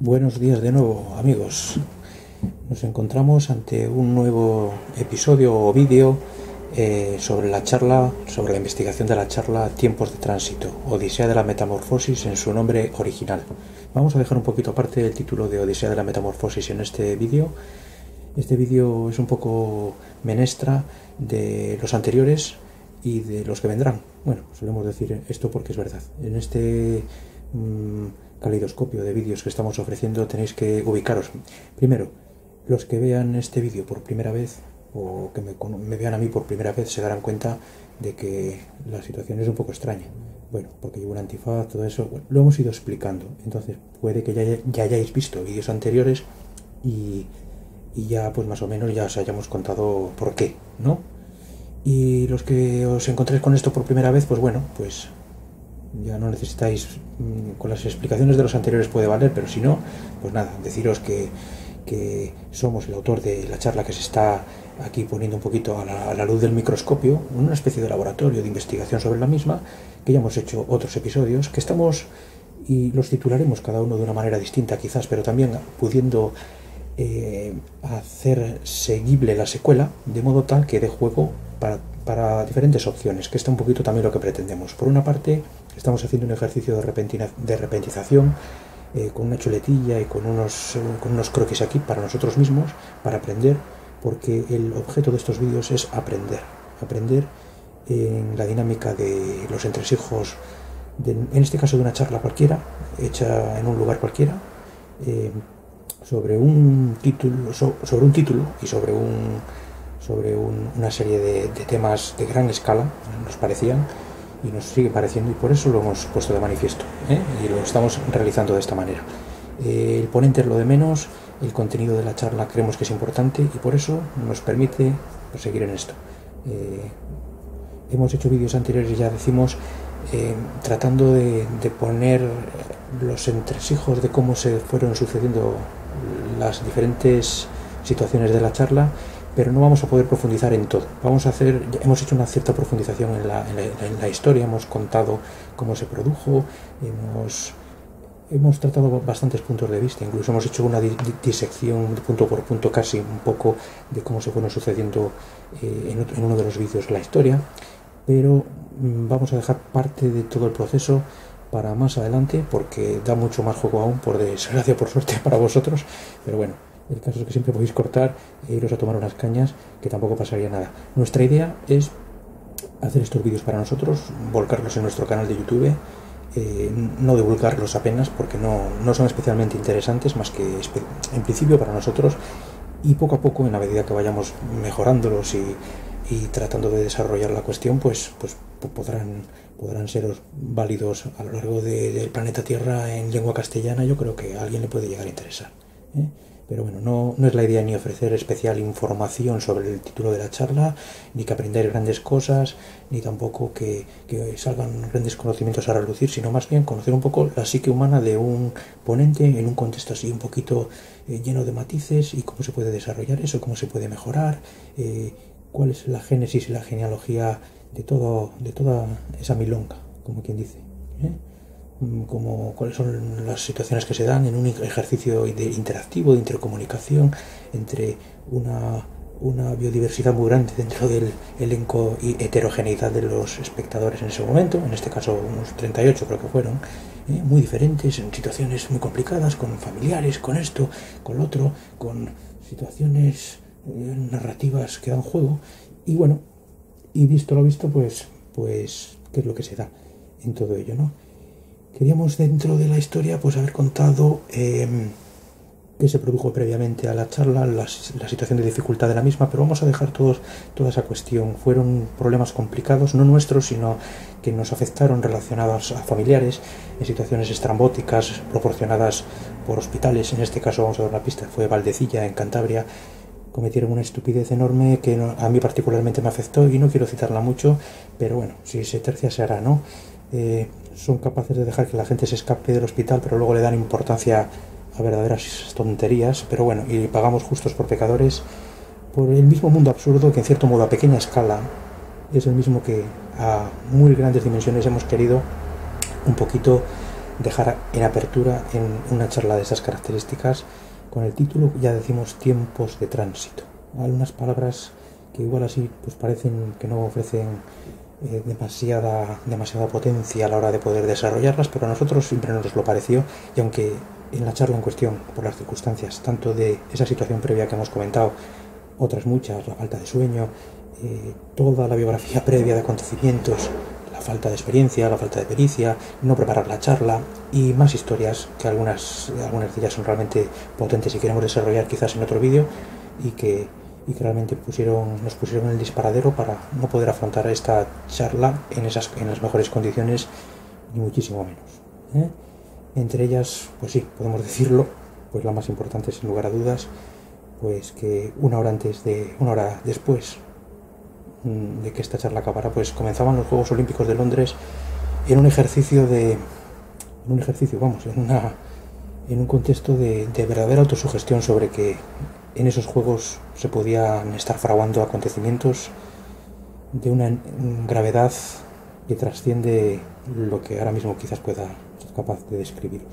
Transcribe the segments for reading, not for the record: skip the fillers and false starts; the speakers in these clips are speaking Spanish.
Buenos días de nuevo, amigos. Nos encontramos ante un nuevo episodio o vídeo sobre la investigación de la charla Tiempos de Tránsito, Odisea de la Metamorfosis en su nombre original. Vamos a dejar un poquito aparte el título de Odisea de la Metamorfosis en este vídeo. Este vídeo es un poco menestra de los anteriores y de los que vendrán. Bueno, solemos decir esto porque es verdad. En este caleidoscopio de vídeos que estamos ofreciendo tenéis que ubicaros. Primero, los que vean este vídeo por primera vez o que me vean a mí por primera vez se darán cuenta de que la situación es un poco extraña. Bueno, porque llevo un antifaz, todo eso, bueno, lo hemos ido explicando. Entonces puede que ya hayáis visto vídeos anteriores y ya pues más o menos ya os hayamos contado por qué, ¿no? Y los que os encontréis con esto por primera vez, pues bueno, pues ya no necesitáis, con las explicaciones de los anteriores puede valer, pero si no, pues nada, deciros que somos el autor de la charla que se está aquí poniendo un poquito a la luz del microscopio, una especie de laboratorio de investigación sobre la misma, que ya hemos hecho otros episodios, que estamos, y los titularemos cada uno de una manera distinta quizás, pero también pudiendo hacer seguible la secuela, de modo tal que dé juego para diferentes opciones, que está un poquito también lo que pretendemos. Por una parte, estamos haciendo un ejercicio de repentización con una chuletilla y con unos croquis aquí para nosotros mismos, para aprender, porque el objeto de estos vídeos es aprender en la dinámica de los entresijos, en este caso de una charla cualquiera, hecha en un lugar cualquiera, sobre un título y sobre una serie de temas de gran escala, nos parecían y nos sigue pareciendo, y por eso lo hemos puesto de manifiesto, y lo estamos realizando de esta manera. El ponente es lo de menos, el contenido de la charla creemos que es importante y por eso nos permite seguir en esto. Hemos hecho vídeos anteriores, ya decimos, tratando de poner los entresijos de cómo se fueron sucediendo las diferentes situaciones de la charla, pero no vamos a poder profundizar en todo. Hemos hecho una cierta profundización en la historia, hemos contado cómo se produjo, hemos tratado bastantes puntos de vista, incluso hemos hecho una disección punto por punto casi un poco de cómo se fueron sucediendo en uno de los vídeos la historia, pero vamos a dejar parte de todo el proceso para más adelante porque da mucho más juego aún, por desgracia, por suerte para vosotros, pero bueno, el caso es que siempre podéis cortar e iros a tomar unas cañas, que tampoco pasaría nada. Nuestra idea es hacer estos vídeos para nosotros, volcarlos en nuestro canal de YouTube, no divulgarlos apenas porque no son especialmente interesantes, más que en principio para nosotros, y poco a poco, en la medida que vayamos mejorándolos y tratando de desarrollar la cuestión, pues podrán ser válidos a lo largo del planeta Tierra en lengua castellana. Yo creo que a alguien le puede llegar a interesar, pero bueno, no es la idea ni ofrecer especial información sobre el título de la charla, ni que aprender grandes cosas, ni tampoco que salgan grandes conocimientos a relucir, sino más bien conocer un poco la psique humana de un ponente en un contexto así un poquito lleno de matices, y cómo se puede desarrollar eso, cómo se puede mejorar, cuál es la génesis y la genealogía de toda esa milonga, como quien dice, cuáles son las situaciones que se dan en un ejercicio interactivo de intercomunicación entre una biodiversidad muy grande dentro del elenco y heterogeneidad de los espectadores en ese momento, en este caso unos 38 creo que fueron, muy diferentes, en situaciones muy complicadas, con familiares, con esto, con lo otro, con situaciones narrativas que dan juego, y bueno, y visto lo visto, pues qué es lo que se da en todo ello, ¿no? Queríamos, dentro de la historia, pues haber contado qué se produjo previamente a la charla, la situación de dificultad de la misma, pero vamos a dejar toda esa cuestión. Fueron problemas complicados, no nuestros, sino que nos afectaron, relacionados a familiares, en situaciones estrambóticas proporcionadas por hospitales. En este caso, vamos a dar una pista, fue Valdecilla, en Cantabria. Cometieron una estupidez enorme que a mí particularmente me afectó, y no quiero citarla mucho, pero bueno, si se tercia se hará, ¿no? Son capaces de dejar que la gente se escape del hospital, pero luego le dan importancia a verdaderas tonterías, pero bueno, y pagamos justos por pecadores, por el mismo mundo absurdo que, en cierto modo, a pequeña escala es el mismo que a muy grandes dimensiones hemos querido un poquito dejar en apertura en una charla de esas características con el título, ya decimos, tiempos de tránsito. Algunas palabras que igual así pues parecen que no ofrecen demasiada potencia a la hora de poder desarrollarlas, pero a nosotros siempre nos lo pareció, y aunque en la charla en cuestión, por las circunstancias tanto de esa situación previa que hemos comentado, otras muchas, la falta de sueño, toda la biografía previa de acontecimientos, la falta de experiencia, la falta de pericia, no preparar la charla y más historias, que algunas de ellas son realmente potentes y queremos desarrollar quizás en otro vídeo, y que realmente nos pusieron en el disparadero para no poder afrontar esta charla en las mejores condiciones, ni muchísimo menos. Entre ellas, pues sí, podemos decirlo, pues la más importante, sin lugar a dudas, pues que una hora después de que esta charla acabara, pues comenzaban los Juegos Olímpicos de Londres en un contexto de verdadera autosugestión sobre que en esos juegos se podían estar fraguando acontecimientos de una gravedad que trasciende lo que ahora mismo quizás pueda ser capaz de describiros.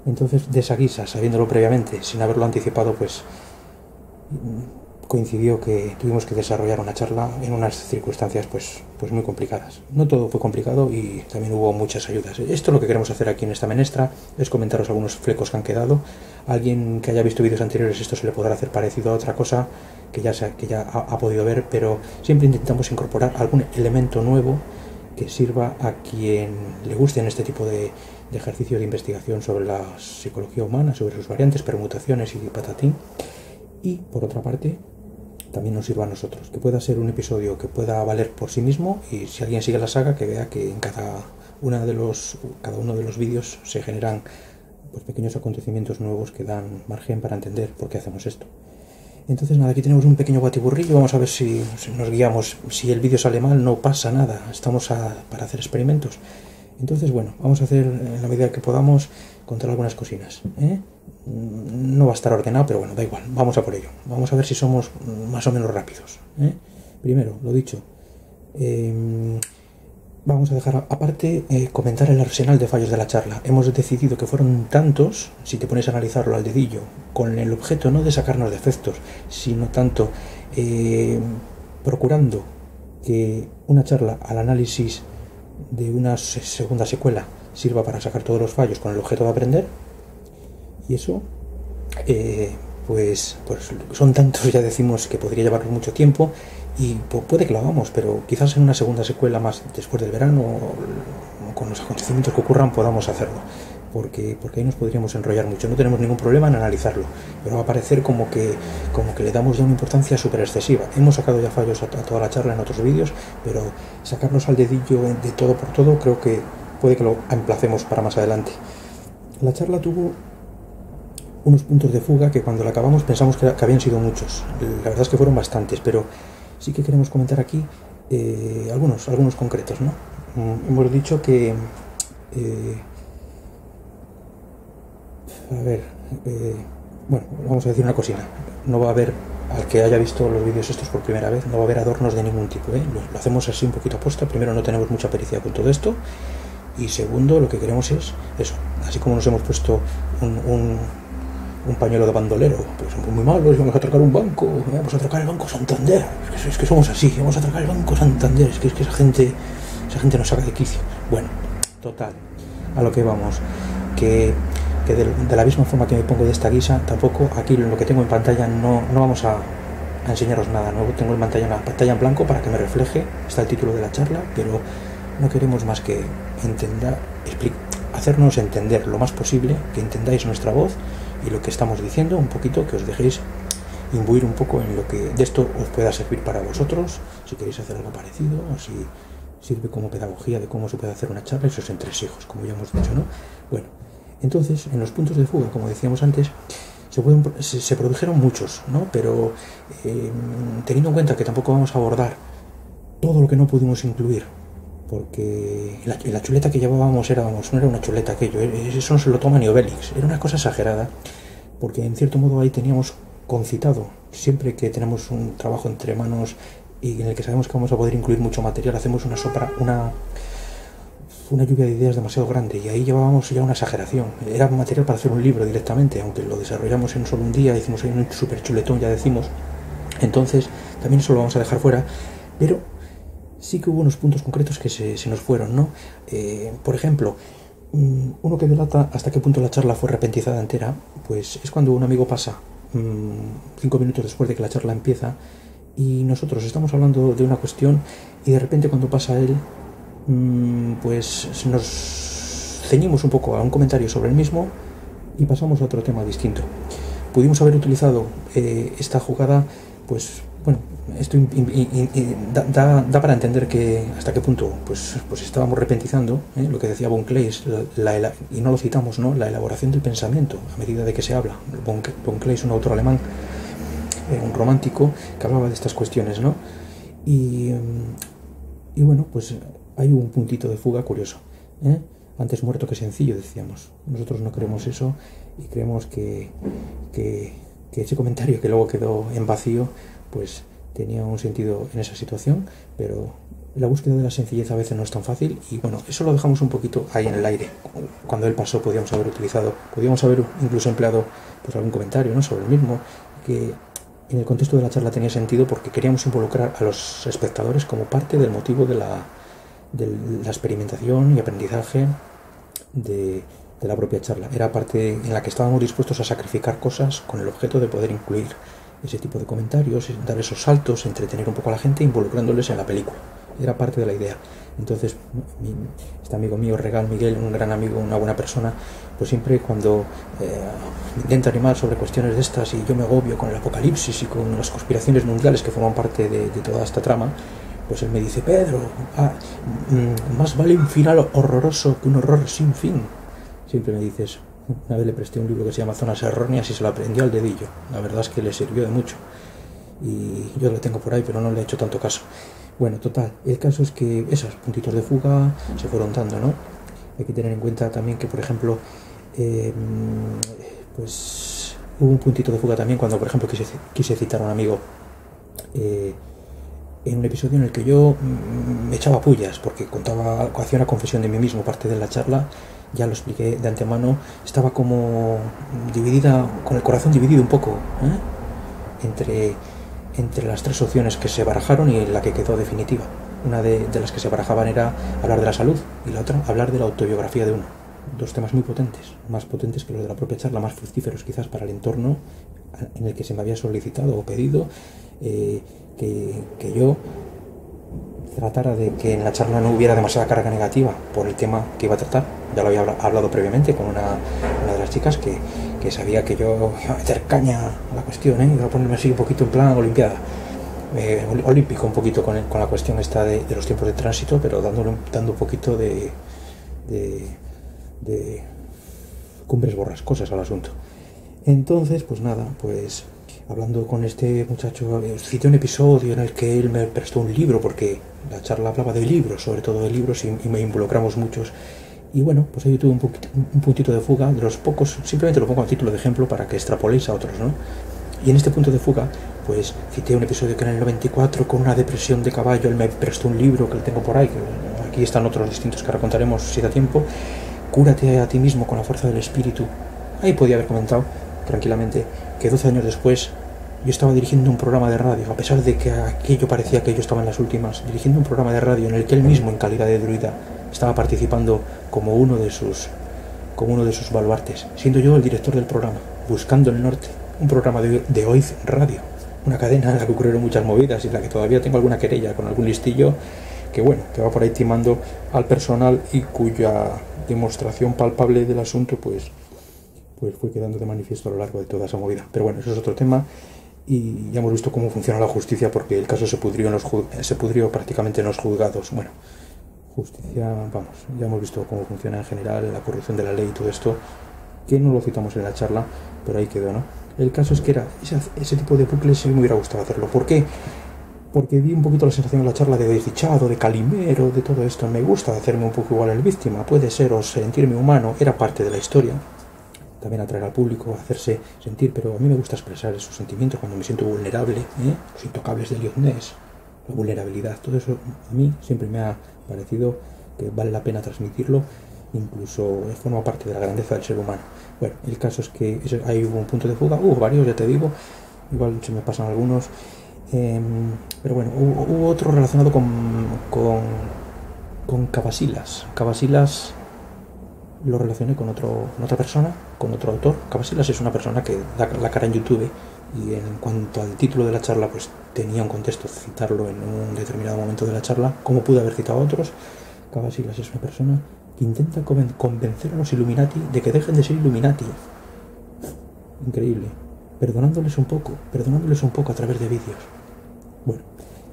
Entonces, de esa guisa, sabiéndolo previamente, sin haberlo anticipado, pues coincidió que tuvimos que desarrollar una charla en unas circunstancias pues muy complicadas. No todo fue complicado y también hubo muchas ayudas. Esto lo que queremos hacer aquí en esta menestra es comentaros algunos flecos que han quedado. A alguien que haya visto vídeos anteriores esto se le podrá hacer parecido a otra cosa que ya ha podido ver, pero siempre intentamos incorporar algún elemento nuevo que sirva a quien le guste en este tipo de ejercicio de investigación sobre la psicología humana, sobre sus variantes, permutaciones y patatín. Y por otra parte también nos sirva a nosotros, que pueda ser un episodio que pueda valer por sí mismo, y si alguien sigue la saga, que vea que en cada uno de los vídeos se generan pues pequeños acontecimientos nuevos que dan margen para entender por qué hacemos esto. Entonces nada, aquí tenemos un pequeño batiburrillo, vamos a ver si nos guiamos. Si el vídeo sale mal no pasa nada, estamos para hacer experimentos. Entonces bueno, vamos a hacer en la medida que podamos contar algunas cosinas, No va a estar ordenado, pero bueno, da igual, vamos a por ello. Vamos a ver si somos más o menos rápidos. Primero, lo dicho, vamos a dejar aparte comentar el arsenal de fallos de la charla. Hemos decidido que fueron tantos, si te pones a analizarlo al dedillo, con el objeto no de sacarnos defectos, sino tanto procurando que una charla al análisis de una segunda secuela sirva para sacar todos los fallos con el objeto de aprender. Y eso, pues son tantos, ya decimos, que podría llevarnos mucho tiempo, y puede que lo hagamos, pero quizás en una segunda secuela más después del verano, con los acontecimientos que ocurran, podamos hacerlo, porque ahí nos podríamos enrollar mucho. No tenemos ningún problema en analizarlo, pero va a parecer como que le damos ya una importancia súper excesiva. Hemos sacado ya fallos a toda la charla en otros vídeos, pero sacarnos al dedillo de todo por todo, creo que puede que lo emplacemos para más adelante. La charla tuvo unos puntos de fuga que cuando la acabamos pensamos que habían sido muchos. La verdad es que fueron bastantes, pero sí que queremos comentar aquí algunos concretos, ¿no? Hemos dicho que bueno, vamos a decir una cosina. No va a haber, al que haya visto los vídeos estos por primera vez, no va a haber adornos de ningún tipo, Lo hacemos así un poquito aposta. Primero, no tenemos mucha pericia con todo esto, y segundo, lo que queremos es eso. Así como nos hemos puesto un pañuelo de bandolero, pues somos muy malos, vamos a atracar un banco, vamos a atracar el Banco Santander, es que somos así, vamos a atracar el Banco Santander, es que esa gente nos saca de quicio. Bueno, total, a lo que vamos, que de la misma forma que me pongo de esta guisa, tampoco aquí lo que tengo en pantalla no vamos a enseñaros nada nuevo. Tengo una pantalla en blanco para que me refleje, está el título de la charla, pero no queremos más que hacernos entender lo más posible, que entendáis nuestra voz y lo que estamos diciendo un poquito, que os dejéis imbuir un poco en lo que de esto os pueda servir para vosotros, si queréis hacer algo parecido, o si sirve como pedagogía de cómo se puede hacer una charla, eso es entre hijos, como ya hemos dicho, ¿no? Bueno, entonces, en los puntos de fuga, como decíamos antes, se produjeron muchos, ¿no? Pero teniendo en cuenta que tampoco vamos a abordar todo lo que no pudimos incluir, porque la chuleta que llevábamos no era una chuleta aquello, eso no se lo toma ni Obélix, era una cosa exagerada, porque en cierto modo ahí teníamos concitado, siempre que tenemos un trabajo entre manos y en el que sabemos que vamos a poder incluir mucho material, hacemos una fue una lluvia de ideas demasiado grande y ahí llevábamos ya una exageración. Era material para hacer un libro directamente, aunque lo desarrollamos en solo un día, hicimos ahí un súper chuletón, ya decimos. Entonces, también eso lo vamos a dejar fuera, pero sí que hubo unos puntos concretos que se nos fueron, ¿no? Por ejemplo, uno que delata hasta qué punto la charla fue repentizada entera, pues es cuando un amigo pasa 5 minutos después de que la charla empieza y nosotros estamos hablando de una cuestión y de repente cuando pasa él, pues nos ceñimos un poco a un comentario sobre el mismo y pasamos a otro tema distinto. Pudimos haber utilizado esta jugada, pues bueno, esto da para entender que hasta qué punto pues estábamos repentizando lo que decía von Kleist, y no lo citamos, ¿no? La elaboración del pensamiento a medida de que se habla. Von Kleist, un autor alemán, un romántico, que hablaba de estas cuestiones, ¿no? Y bueno, pues hay un puntito de fuga curioso, antes muerto que sencillo, decíamos. Nosotros no queremos eso y creemos que ese comentario que luego quedó en vacío pues tenía un sentido en esa situación, pero la búsqueda de la sencillez a veces no es tan fácil y bueno, eso lo dejamos un poquito ahí en el aire. Cuando él pasó podíamos haber incluso empleado pues algún comentario, ¿no?, sobre el mismo, que en el contexto de la charla tenía sentido porque queríamos involucrar a los espectadores como parte del motivo de la experimentación y aprendizaje de la propia charla. Era parte en la que estábamos dispuestos a sacrificar cosas con el objeto de poder incluir ese tipo de comentarios, dar esos saltos, entretener un poco a la gente involucrándoles en la película. Era parte de la idea. Entonces, este amigo mío, Regal Miguel, un gran amigo, una buena persona, pues siempre cuando me intenta animar sobre cuestiones de estas y yo me agobio con el apocalipsis y con las conspiraciones mundiales que forman parte de toda esta trama, pues él me dice: Pedro, más vale un final horroroso que un horror sin fin. Siempre me dice eso. Una vez le presté un libro que se llama Zonas Erróneas y se lo aprendió al dedillo. La verdad es que le sirvió de mucho. Y yo lo tengo por ahí, pero no le he hecho tanto caso. Bueno, total, el caso es que esos puntitos de fuga se fueron dando, ¿no? Hay que tener en cuenta también que, por ejemplo, pues hubo un puntito de fuga también cuando, por ejemplo, quise citar a un amigo en un episodio en el que yo me echaba pullas porque hacía una confesión de mí mismo, parte de la charla. Ya lo expliqué de antemano, estaba como dividida, con el corazón dividido un poco, entre las tres opciones que se barajaron y la que quedó definitiva. Una de las que se barajaban era hablar de la salud y la otra hablar de la autobiografía de uno. Dos temas muy potentes, más potentes que los de la propia charla, más fructíferos quizás para el entorno en el que se me había solicitado o pedido que yo tratara de que en la charla no hubiera demasiada carga negativa por el tema que iba a tratar. Ya lo había hablado previamente con una de las chicas que sabía que yo iba a meter caña a la cuestión, iba a ponerme así un poquito en plan olimpiada, olímpico un poquito con la cuestión esta de los tiempos de tránsito, pero dando un poquito de cumbres borrascosas al asunto. Entonces, pues nada, pues hablando con este muchacho, cité un episodio en el que él me prestó un libro, porque la charla hablaba de libros, sobre todo de libros, y me involucramos muchos. Y bueno, pues ahí tuve un puntito de fuga, de los pocos, simplemente lo pongo a título de ejemplo para que extrapoléis a otros, ¿no? Y en este punto de fuga, pues cité un episodio que en el 94, con una depresión de caballo, él me prestó un libro que le tengo por ahí, que aquí están otros distintos que ahora contaremos si da tiempo. Cúrate a ti mismo con la fuerza del espíritu. Ahí podía haber comentado tranquilamente que 12 años después yo estaba dirigiendo un programa de radio, a pesar de que aquello parecía que yo estaba en las últimas, dirigiendo un programa de radio en el que él mismo, en calidad de druida, estaba participando como uno de sus baluartes, siendo yo el director del programa, Buscando el Norte, un programa de Oiz Radio, una cadena en la que ocurrieron muchas movidas y en la que todavía tengo alguna querella con algún listillo que va por ahí timando al personal y cuya demostración palpable del asunto pues fue quedando de manifiesto a lo largo de toda esa movida. Pero bueno, eso es otro tema y ya hemos visto cómo funciona la justicia, porque el caso se pudrió prácticamente en los juzgados. Bueno, justicia, vamos, ya hemos visto cómo funciona en general la corrupción de la ley y todo esto, que no lo citamos en la charla, pero ahí quedó, ¿no? El caso es que era ese tipo de bucles, sí me hubiera gustado hacerlo. ¿Por qué? Porque di un poquito la sensación en la charla de desdichado, de calimero, de todo esto. Me gusta hacerme un poco igual el víctima, puede ser, o sentirme humano, era parte de la historia. También atraer al público, hacerse sentir, pero a mí me gusta expresar esos sentimientos cuando me siento vulnerable, los intocables de Eliot Ness, la vulnerabilidad, todo eso a mí siempre me ha parecido que vale la pena transmitirlo, incluso forma parte de la grandeza del ser humano. Bueno, el caso es que ahí hubo un punto de fuga, hubo varios, ya te digo, igual se me pasan algunos, pero bueno, hubo otro relacionado con Cavasilas. Cavasilas lo relacioné con otra persona, con otro autor. Cavasilas es una persona que da la cara en YouTube, y en cuanto al título de la charla, pues tenía un contexto citarlo en un determinado momento de la charla, como pude haber citado a otros. Cavasilas es una persona que intenta convencer a los Illuminati de que dejen de ser Illuminati. Increíble. Perdonándoles un poco a través de vídeos. Bueno,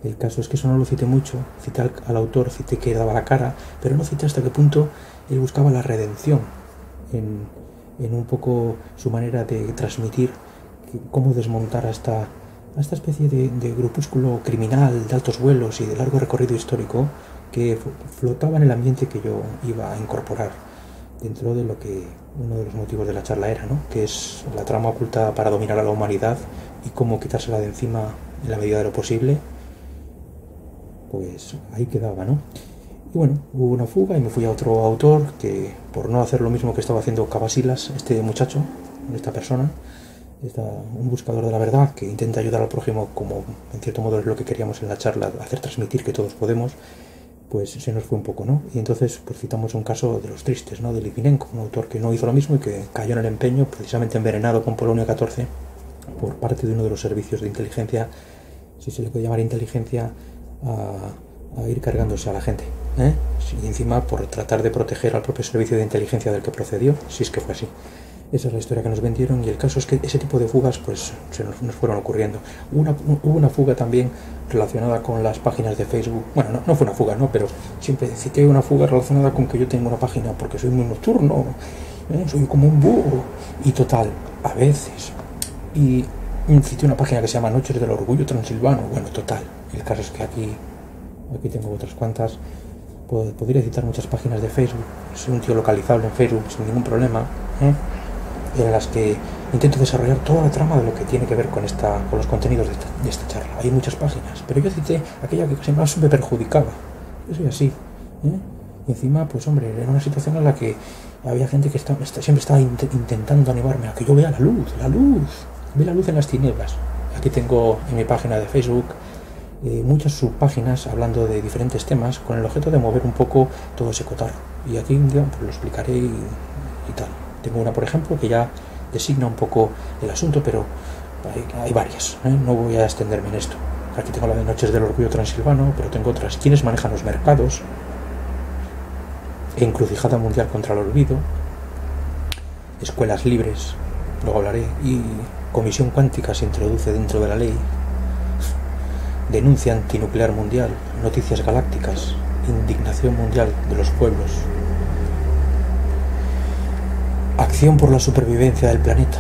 el caso es que eso no lo cité mucho. Cité al autor, cité que daba la cara, pero no cité hasta qué punto él buscaba la redención en un poco su manera de transmitir cómo desmontar a esta especie de grupúsculo criminal de altos vuelos y de largo recorrido histórico que flotaba en el ambiente que yo iba a incorporar dentro de lo que uno de los motivos de la charla era, ¿no? Que es la trama oculta para dominar a la humanidad y cómo quitársela de encima en la medida de lo posible. Pues ahí quedaba, ¿no? Y bueno, hubo una fuga y me fui a otro autor que, por no hacer lo mismo que estaba haciendo Cavasilas, este muchacho, esta persona, un buscador de la verdad que intenta ayudar al prójimo, como en cierto modo es lo que queríamos en la charla, hacer transmitir que todos podemos, pues se nos fue un poco, ¿no? Y entonces pues citamos un caso de los tristes, ¿no? De Litvinenko, un autor que no hizo lo mismo y que cayó en el empeño, precisamente envenenado con polonio 14 por parte de uno de los servicios de inteligencia, si se le puede llamar inteligencia, a ir cargándose a la gente, y encima por tratar de proteger al propio servicio de inteligencia del que procedió, si es que fue así. Esa es la historia que nos vendieron, y el caso es que ese tipo de fugas pues nos fueron ocurriendo. Hubo una fuga también relacionada con las páginas de Facebook. Bueno, no fue una fuga, ¿no? Pero siempre cité una fuga relacionada con que yo tengo una página porque soy muy nocturno, soy como un búho, y total, a veces. Y cité una página que se llama Noches del Orgullo Transilvano. Bueno, total, el caso es que aquí tengo otras cuantas. Podría citar muchas páginas de Facebook. Soy un tío localizable en Facebook sin ningún problema, en las que intento desarrollar toda la trama de lo que tiene que ver con los contenidos de esta charla. Hay muchas páginas, pero yo cité aquella que más me perjudicaba. Yo soy así, y encima, pues hombre, era una situación en la que había gente que siempre estaba intentando animarme a que yo vea la luz, ve la luz en las tinieblas. Aquí tengo en mi página de Facebook muchas subpáginas hablando de diferentes temas con el objeto de mover un poco todo ese cotarro, y aquí un día pues lo explicaré y tal. Tengo una, por ejemplo, que ya designa un poco el asunto, pero hay varias, no voy a extenderme en esto. Aquí tengo la de Noches del Orgullo Transilvano, pero tengo otras: quiénes manejan los mercados, encrucijada mundial contra el olvido, escuelas libres, luego hablaré, y comisión cuántica se introduce dentro de la ley, denuncia antinuclear mundial, noticias galácticas, indignación mundial de los pueblos, acción por la supervivencia del planeta.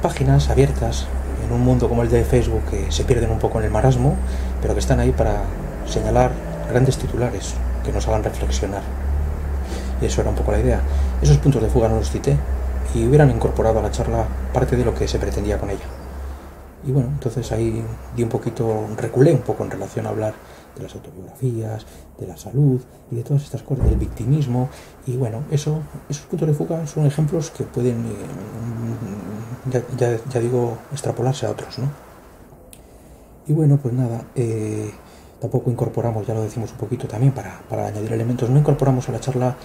Páginas abiertas en un mundo como el de Facebook, que se pierden un poco en el marasmo, pero que están ahí para señalar grandes titulares que nos hagan reflexionar. Y eso era un poco la idea. Esos puntos de fuga no los cité y hubieran incorporado a la charla parte de lo que se pretendía con ella. Y bueno, entonces ahí reculé un poco en relación a hablar de las autobiografías, de la salud y de todas estas cosas, del victimismo. Y bueno, esos puntos de fuga son ejemplos que pueden, ya digo, extrapolarse a otros, ¿no? Y bueno, pues nada, tampoco incorporamos, ya lo decimos un poquito también para añadir elementos, no incorporamos a la charla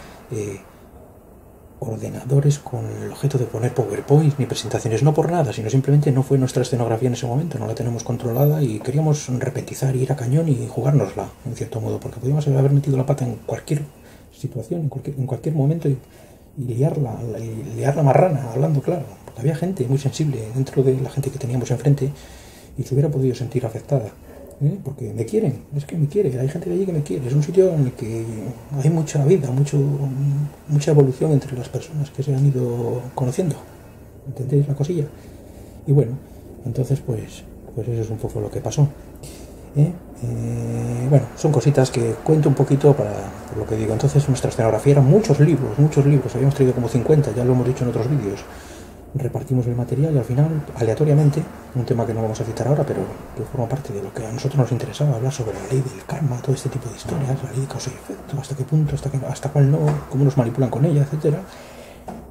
ordenadores con el objeto de poner PowerPoint ni presentaciones, no por nada, sino simplemente no fue nuestra escenografía en ese momento, no la tenemos controlada y queríamos repetizar, ir a cañón y jugárnosla, en cierto modo, porque podíamos haber metido la pata en cualquier situación, en cualquier momento y liar la marrana, hablando claro, porque había gente muy sensible dentro de la gente que teníamos enfrente y se hubiera podido sentir afectada. Porque me quieren, es que me quiere, hay gente de allí que me quiere, es un sitio en el que hay mucha vida, mucha evolución entre las personas que se han ido conociendo, ¿entendéis la cosilla? Y bueno, entonces pues eso es un poco lo que pasó. Bueno, son cositas que cuento un poquito por lo que digo. Entonces nuestra escenografía eran muchos libros, habíamos traído como 50, ya lo hemos dicho en otros vídeos. repartimos el material y al final, aleatoriamente, un tema que no vamos a citar ahora, pero que forma parte de lo que a nosotros nos interesaba, hablar sobre la ley del karma, todo este tipo de historias, la ley de causa y efecto, hasta qué punto, hasta cuál no, cómo nos manipulan con ella, etcétera.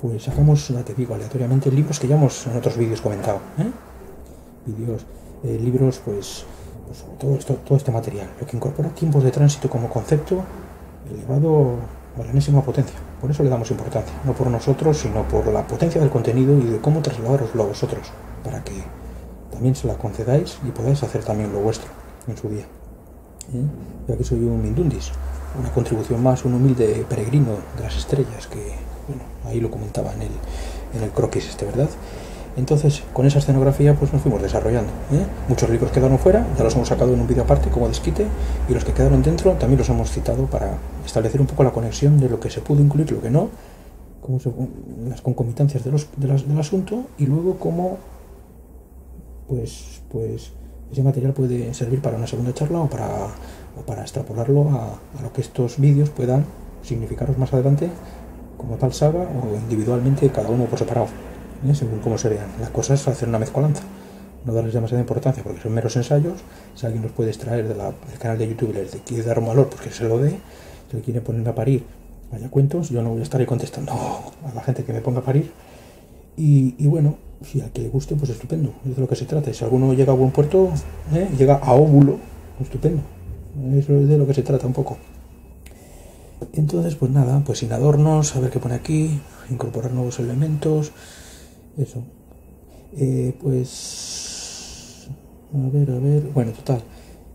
Pues sacamos, ya te digo, aleatoriamente libros que ya hemos en otros vídeos comentado, libros, pues sobre todo este material, lo que incorpora tiempos de tránsito como concepto elevado a la enésima potencia. Por eso le damos importancia, no por nosotros, sino por la potencia del contenido y de cómo trasladaroslo a vosotros, para que también se la concedáis y podáis hacer también lo vuestro en su día. Ya que soy un Mindundis, una contribución más, un humilde peregrino de las estrellas, que bueno, ahí lo comentaba en el croquis ¿verdad? Entonces, con esa escenografía pues nos fuimos desarrollando. Muchos libros quedaron fuera, ya los hemos sacado en un vídeo aparte como desquite, y los que quedaron dentro también los hemos citado para establecer un poco la conexión de lo que se pudo incluir, lo que no, las concomitancias del asunto, y luego cómo pues ese material puede servir para una segunda charla o para extrapolarlo a lo que estos vídeos puedan significaros más adelante como tal saga o individualmente cada uno por separado. Según cómo se vean las cosas, hacer una mezcolanza, no darles demasiada importancia porque son meros ensayos. Si alguien los puede extraer del canal de YouTube y les quiere dar un valor, pues que se lo dé. Si le quiere ponerme a parir, vaya cuentos, yo no voy a estar ahí contestando a la gente que me ponga a parir. Y bueno, si a que le guste, pues estupendo, es de lo que se trata. Si alguno llega a buen puerto, llega a óvulo, estupendo, eso es de lo que se trata un poco. Entonces, pues nada, pues sin adornos, a ver qué pone aquí, incorporar nuevos elementos. Eso, pues a ver, bueno, total,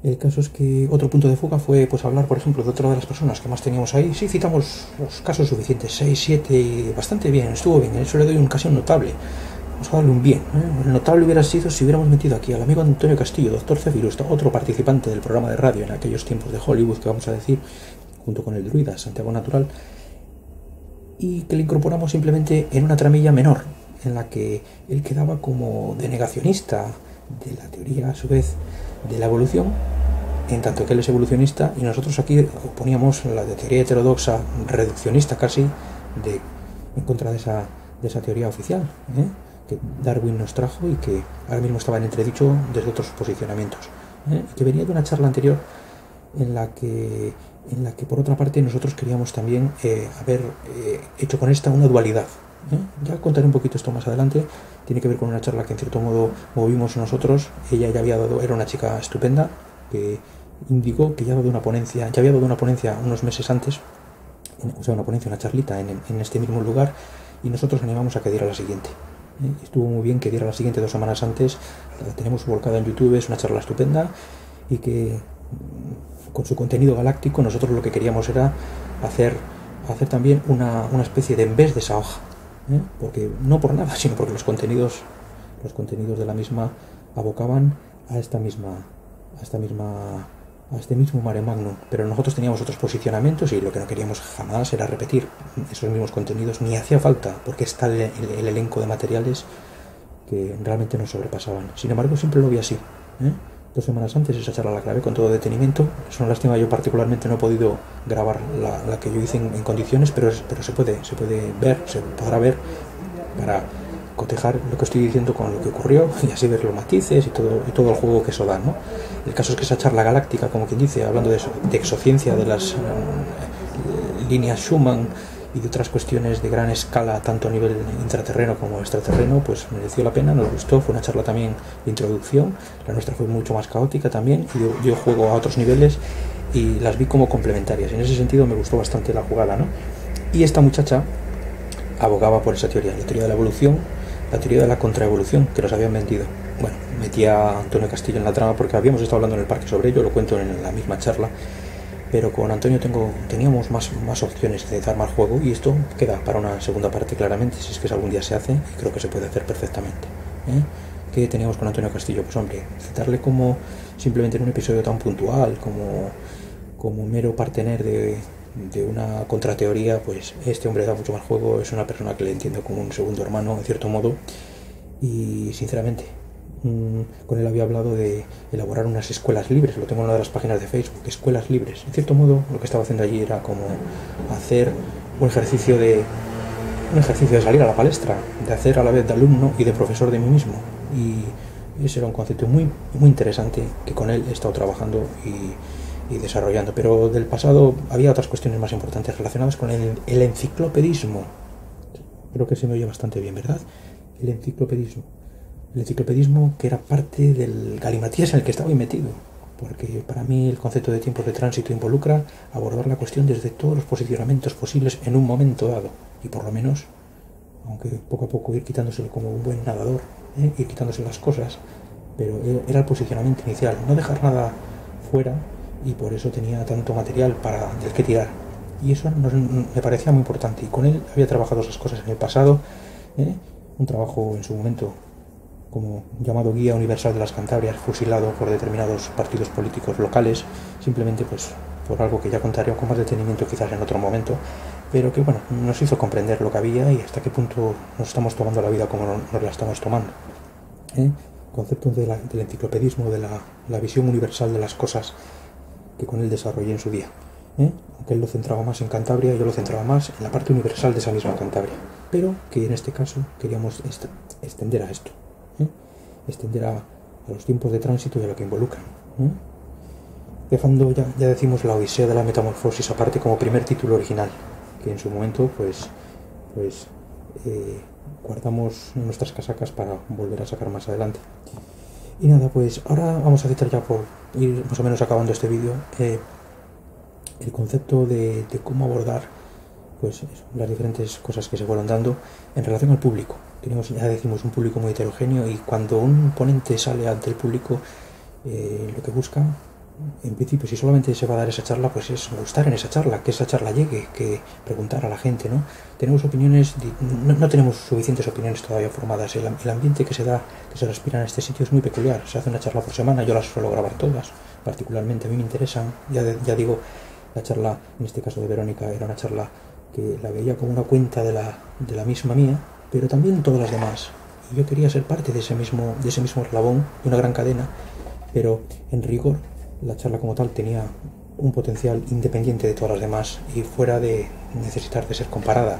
el caso es que otro punto de fuga fue pues hablar, por ejemplo, de otra de las personas que más teníamos ahí. Sí, citamos los casos suficientes, 6, 7, y bastante bien, estuvo bien, eso le doy casi un notable. Vamos a darle un bien, El notable hubiera sido si hubiéramos metido aquí al amigo Antonio Castillo, doctor Cefirus, otro participante del programa de radio en aquellos tiempos de Hollywood, que vamos a decir, junto con el druida Santiago Natural, y que le incorporamos simplemente en una tramilla menor, en la que él quedaba como denegacionista de la teoría, a su vez, de la evolución, en tanto que él es evolucionista, y nosotros aquí oponíamos la de teoría heterodoxa, reduccionista casi, en contra de esa teoría oficial, que Darwin nos trajo y que ahora mismo estaba en entredicho desde otros posicionamientos, que venía de una charla anterior en la que por otra parte nosotros queríamos también haber hecho con esta una dualidad. Ya contaré un poquito esto más adelante. Tiene que ver con una charla que en cierto modo movimos nosotros. Ella ya había dado, era una chica estupenda que indicó que ya había dado una ponencia unos meses antes, una charlita en este mismo lugar, y nosotros animamos a que diera la siguiente. Estuvo muy bien que diera la siguiente 2 semanas antes. La tenemos volcada en YouTube, es una charla estupenda y que con su contenido galáctico nosotros lo que queríamos era hacer también una especie de en vez de esa hoja, porque no por nada, sino porque los contenidos de la misma abocaban a este mismo mare magnum, pero nosotros teníamos otros posicionamientos y lo que no queríamos jamás era repetir esos mismos contenidos, ni hacía falta, porque está el elenco de materiales que realmente nos sobrepasaban. Sin embargo, siempre lo vi así. 2 semanas antes esa charla la grabé con todo detenimiento. Es una lástima, yo particularmente no he podido grabar la que yo hice en condiciones, pero se puede ver, se podrá ver para cotejar lo que estoy diciendo con lo que ocurrió y así ver los matices y todo el juego que eso da, ¿no? El caso es que esa charla galáctica, como quien dice, hablando de exociencia, de las líneas Schumann y de otras cuestiones de gran escala, tanto a nivel intraterreno como extraterreno, pues mereció la pena, nos gustó. Fue una charla también de introducción. La nuestra fue mucho más caótica también, y yo juego a otros niveles y las vi como complementarias. En ese sentido me gustó bastante la jugada, ¿no? Y esta muchacha abogaba por esa teoría, la teoría de la evolución, la teoría de la contraevolución que nos habían vendido. Bueno, metí a Antonio Castillo en la trama porque habíamos estado hablando en el parque sobre ello, lo cuento en la misma charla, pero con Antonio teníamos más opciones de dar más juego, y esto queda para una segunda parte claramente, si es que algún día se hace, y creo que se puede hacer perfectamente. ¿Qué teníamos con Antonio Castillo? Pues hombre, citarle como simplemente en un episodio tan puntual, como mero partener de una contrateoría, pues este hombre da mucho más juego, es una persona que le entiendo como un segundo hermano, en cierto modo, y sinceramente con él había hablado de elaborar unas escuelas libres, lo tengo en una de las páginas de Facebook, escuelas libres. En cierto modo lo que estaba haciendo allí era como hacer un ejercicio de un ejercicio de salir a la palestra, de hacer a la vez de alumno y de profesor de mí mismo. Y ese era un concepto muy, muy interesante que con él he estado trabajando y desarrollando. Pero del pasado había otras cuestiones más importantes relacionadas con el enciclopedismo. Creo que se me oye bastante bien, ¿verdad? El enciclopedismo. El enciclopedismo que era parte del galimatías en el que estaba metido. Porque para mí el concepto de tiempos de tránsito involucra abordar la cuestión desde todos los posicionamientos posibles en un momento dado. Y por lo menos, aunque poco a poco ir quitándoselo como un buen nadador, ir quitándose las cosas, pero era el posicionamiento inicial, no dejar nada fuera, y por eso tenía tanto material del que tirar. Y eso me parecía muy importante, y con él había trabajado esas cosas en el pasado, un trabajo en su momento como llamado Guía Universal de las Cantabrias, fusilado por determinados partidos políticos locales, simplemente pues por algo que ya contaré con más detenimiento quizás en otro momento, pero que bueno, nos hizo comprender lo que había y hasta qué punto nos estamos tomando la vida como nos la estamos tomando. Concepto del enciclopedismo, de la visión universal de las cosas que con él desarrollé en su día. Aunque él lo centraba más en Cantabria, yo lo centraba más en la parte universal de esa misma Cantabria, pero que en este caso queríamos extender a esto, extender a los tiempos de tránsito y a lo que involucran. Dejando ya decimos la Odisea de la Metamorfosis aparte como primer título original, que en su momento pues guardamos en nuestras casacas para volver a sacar más adelante. Y nada, pues ahora vamos a citar ya por ir más o menos acabando este vídeo el concepto de cómo abordar pues eso, las diferentes cosas que se fueron dando en relación al público. Tenemos, ya decimos, un público muy heterogéneo, y cuando un ponente sale ante el público, lo que busca, en principio, si solamente se va a dar esa charla, pues es gustar en esa charla, que esa charla llegue, que preguntar a la gente, ¿no? Tenemos opiniones, no tenemos suficientes opiniones todavía formadas. El ambiente que se respira en este sitio es muy peculiar. Se hace una charla por semana, yo las suelo grabar todas, particularmente a mí me interesan. Ya digo, la charla, en este caso de Verónica, era una charla que la veía como una cuenta de la misma mía, pero también todas las demás. Y yo quería ser parte de ese mismo eslabón, de una gran cadena, pero en rigor la charla como tal tenía un potencial independiente de todas las demás y fuera de necesitar de ser comparada,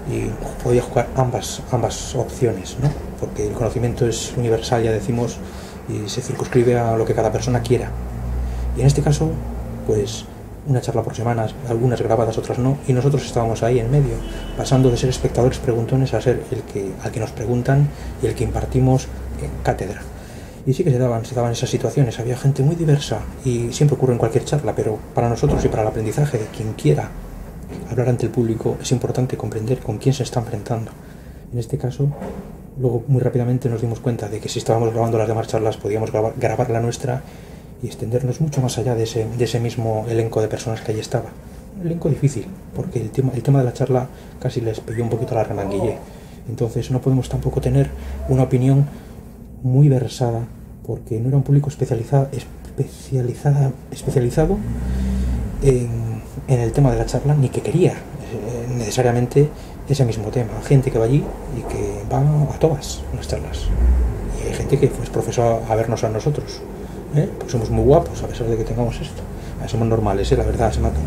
y podía jugar ambas opciones, ¿no? Porque el conocimiento es universal, ya decimos, y se circunscribe a lo que cada persona quiera. Y en este caso, pues una charla por semana, algunas grabadas, otras no, y nosotros estábamos ahí en medio, pasando de ser espectadores preguntones a ser al que nos preguntan y el que impartimos cátedra. Y sí que se daban esas situaciones, había gente muy diversa, y siempre ocurre en cualquier charla, pero para nosotros y para el aprendizaje de quien quiera hablar ante el público es importante comprender con quién se está enfrentando. En este caso, luego muy rápidamente nos dimos cuenta de que si estábamos grabando las demás charlas podíamos grabar la nuestra y extendernos mucho más allá de ese mismo elenco de personas que allí estaba. Un elenco difícil, porque el tema de la charla casi les pilló un poquito a la remanguillé. Entonces no podemos tampoco tener una opinión muy versada, porque no era un público especializado en el tema de la charla, ni que quería necesariamente ese mismo tema. Gente que va allí y que va a todas las charlas. Y hay gente que pues profesó a vernos a nosotros. Pues somos muy guapos a pesar de que tengamos esto. Somos normales, la verdad, se matan.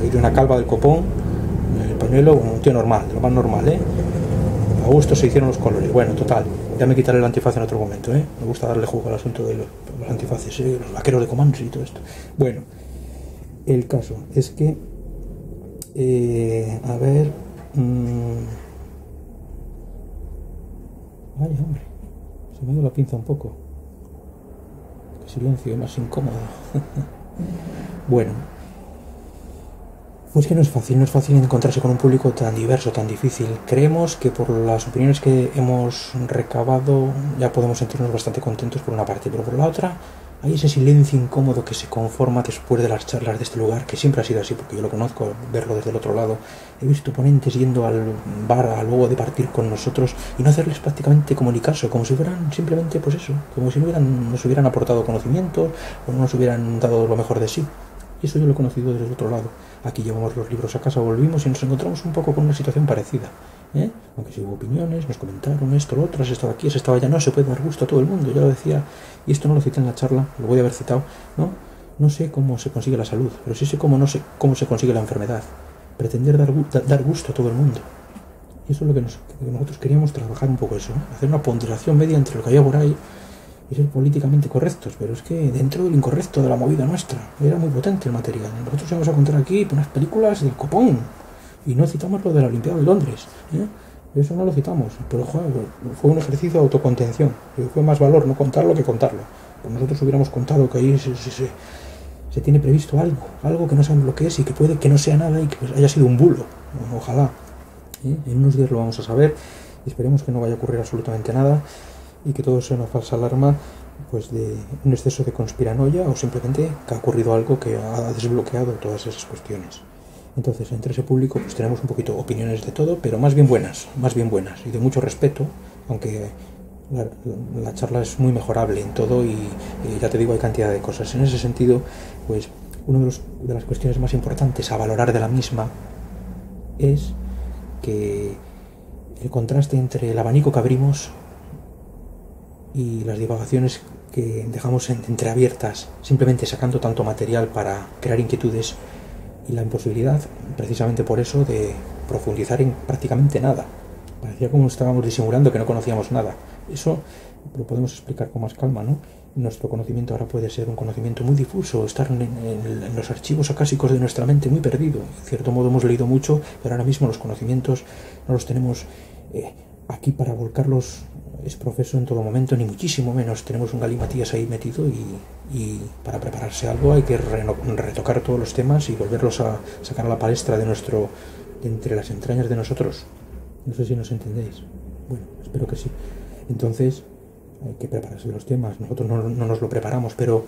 Hay de una calva del copón, el pañuelo, un tío normal, de lo más normal. A gusto se hicieron los colores. Bueno, total, ya me quitaré el antifaz en otro momento. Me gusta darle juego al asunto de los antifaces, los vaqueros de Comanche y todo esto. Bueno, el caso es que a ver, vaya hombre, se me dio la pinza un poco. Silencio más incómodo. Bueno, pues que no es fácil encontrarse con un público tan diverso, tan difícil. Creemos que por las opiniones que hemos recabado ya podemos sentirnos bastante contentos por una parte, pero por la otra hay ese silencio incómodo que se conforma después de las charlas de este lugar, que siempre ha sido así, porque yo lo conozco, verlo desde el otro lado. He visto ponentes yendo al bar a luego departir con nosotros y no hacerles prácticamente como ni caso, como si fueran simplemente, pues eso, como si nos hubieran aportado conocimiento o no nos hubieran dado lo mejor de sí. Y eso yo lo he conocido desde el otro lado. Aquí llevamos los libros a casa, volvimos y nos encontramos un poco con una situación parecida. Aunque si hubo opiniones, nos comentaron esto, lo otro, has estado aquí, has estado allá, no se puede dar gusto a todo el mundo, ya lo decía, y esto no lo cité en la charla, lo voy a haber citado, no sé cómo se consigue la salud, pero sí sé cómo no sé cómo se consigue la enfermedad. Pretender dar gusto a todo el mundo. Y eso es lo que nosotros queríamos trabajar un poco eso, ¿no? Hacer una ponderación media entre lo que había por ahí y ser políticamente correctos, pero es que dentro del incorrecto de la movida nuestra era muy potente el material. Nosotros íbamos a contar aquí unas películas del copón y no citamos lo de la Olimpiada de Londres, ¿eh? Eso no lo citamos, pero joder, fue un ejercicio de autocontención. Fue más valor no contarlo que contarlo. Pues nosotros hubiéramos contado que ahí se tiene previsto algo que no sabemos lo que es y que puede que no sea nada y que haya sido un bulo. Ojalá. En unos días lo vamos a saber y esperemos que no vaya a ocurrir absolutamente nada y que todo sea una falsa alarma, pues de un exceso de conspiranoia o simplemente que ha ocurrido algo que ha desbloqueado todas esas cuestiones. Entonces, entre ese público pues tenemos un poquito opiniones de todo, pero más bien buenas y de mucho respeto, aunque la charla es muy mejorable en todo y ya te digo, hay cantidad de cosas. En ese sentido, pues una de las cuestiones más importantes a valorar de la misma es que el contraste entre el abanico que abrimos y las divagaciones que dejamos entreabiertas, simplemente sacando tanto material para crear inquietudes, y la imposibilidad, precisamente por eso, de profundizar en prácticamente nada. Parecía como estábamos disimulando que no conocíamos nada. Eso lo podemos explicar con más calma, ¿no? Nuestro conocimiento ahora puede ser un conocimiento muy difuso, estar en los archivos acásicos de nuestra mente muy perdido. En cierto modo hemos leído mucho, pero ahora mismo los conocimientos no los tenemos aquí para volcarlos es profeso en todo momento, ni muchísimo menos. Tenemos un galimatías ahí metido y para prepararse algo hay que retocar todos los temas y volverlos a sacar a la palestra de entre las entrañas de nosotros. No sé si nos entendéis. Bueno, espero que sí. Entonces hay que prepararse los temas. Nosotros no nos lo preparamos, pero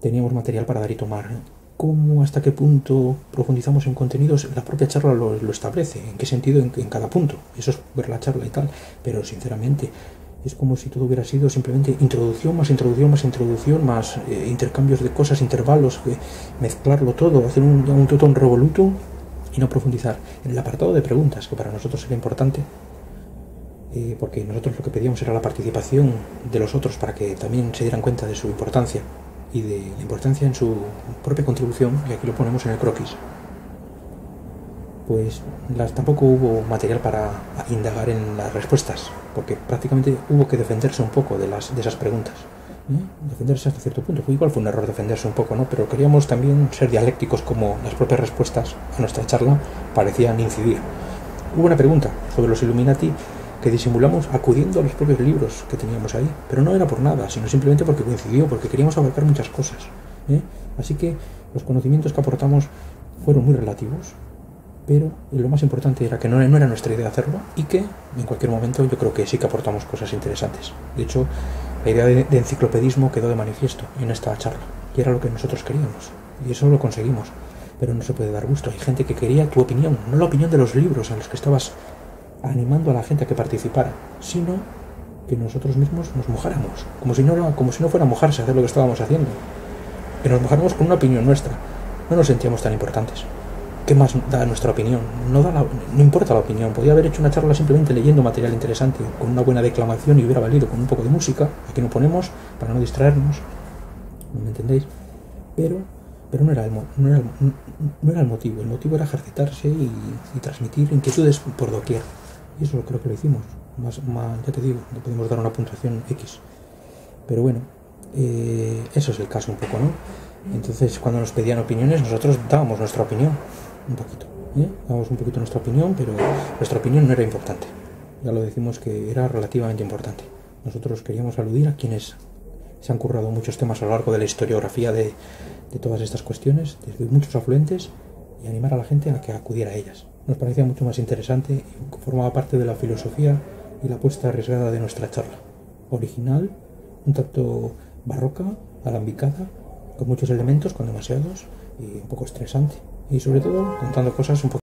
teníamos material para dar y tomar. ¿Cómo, hasta qué punto profundizamos en contenidos? La propia charla lo establece. ¿En qué sentido? En cada punto. Eso es ver la charla y tal. Pero sinceramente es como si todo hubiera sido simplemente introducción, más intercambios de cosas, intervalos, mezclarlo todo, hacer un totum revolutum y no profundizar en el apartado de preguntas, que para nosotros era importante, porque nosotros lo que pedíamos era la participación de los otros para que también se dieran cuenta de su importancia y de la importancia en su propia contribución, y aquí lo ponemos en el croquis. Pues tampoco hubo material para indagar en las respuestas, porque prácticamente hubo que defenderse un poco de esas preguntas. Defenderse hasta cierto punto. Igual fue un error defenderse un poco, ¿no? Pero queríamos también ser dialécticos, como las propias respuestas a nuestra charla parecían incidir. Hubo una pregunta sobre los Illuminati que disimulamos acudiendo a los propios libros que teníamos ahí, pero no era por nada, sino simplemente porque coincidió, porque queríamos abarcar muchas cosas. Así que los conocimientos que aportamos fueron muy relativos, pero lo más importante era que no era nuestra idea hacerlo y que en cualquier momento yo creo que sí que aportamos cosas interesantes. De hecho, la idea de enciclopedismo quedó de manifiesto en esta charla y era lo que nosotros queríamos y eso lo conseguimos, pero no se puede dar gusto. Hay gente que quería tu opinión, no la opinión de los libros a los que estabas animando a la gente a que participara, sino que nosotros mismos nos mojáramos, como si no fuera mojarse a hacer lo que estábamos haciendo, que nos mojáramos con una opinión nuestra. No nos sentíamos tan importantes. ¿Qué más da nuestra opinión? No importa la opinión. Podía haber hecho una charla simplemente leyendo material interesante, con una buena declamación, y hubiera valido con un poco de música. Aquí no ponemos para no distraernos. ¿No me entendéis? Pero no era el motivo. El motivo era ejercitarse y transmitir inquietudes por doquier. Y eso creo que lo hicimos. Ya te digo, le podemos dar una puntuación X. Pero bueno, eso es el caso un poco, ¿no? Entonces, cuando nos pedían opiniones, nosotros dábamos nuestra opinión. Un poquito, dábamos un poquito nuestra opinión, pero nuestra opinión no era importante. Ya lo decimos que era relativamente importante. Nosotros queríamos aludir a quienes se han currado muchos temas a lo largo de la historiografía de todas estas cuestiones, desde muchos afluentes, y animar a la gente a que acudiera a ellas. Nos parecía mucho más interesante y formaba parte de la filosofía y la apuesta arriesgada de nuestra charla. Original, un tanto barroca, alambicada, con muchos elementos, con demasiados, y un poco estresante. Y sobre todo contando cosas un poco